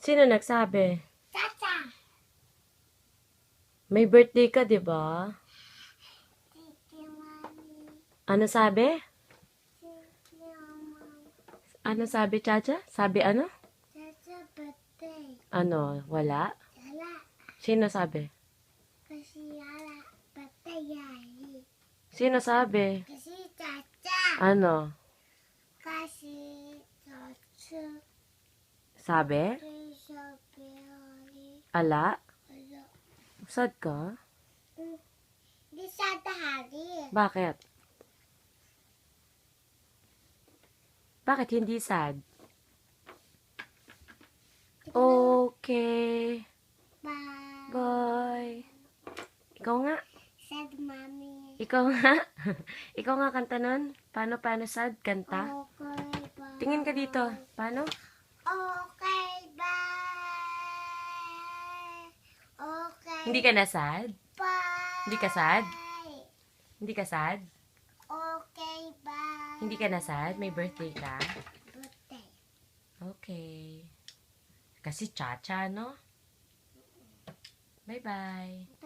Sino nagsabi? Tata. May birthday ka, di ba? Titi Mami. Ano sabi? Titi Mama. Ano sabi, Chacha? Sabi ano? Tata birthday. Ano? Wala? Yala. Sino sabi? Kasi yala. Birthday yali. Sino sabi? Kasi tata. Ano? Kasi tata. Sabi? Kasi sabi yali. Ala? Wala. Sad ka? Di sa tahari. Bakit? Bakit hindi sad? Okay. Bye. Bye. Ikaw nga. Said Mami. Ikaw nga. Ikaw nga kanta nun. Paano sad? Kanta? Okay, bye. Tingin ka dito. Paano? Okay, bye. Okay. Hindi ka na sad? Bye. Hindi ka sad? Hindi ka sad? Okay, bye. Hindi ka na sad? May birthday ka? Birthday. Okay. Kasi Chacha, no? Bye-bye.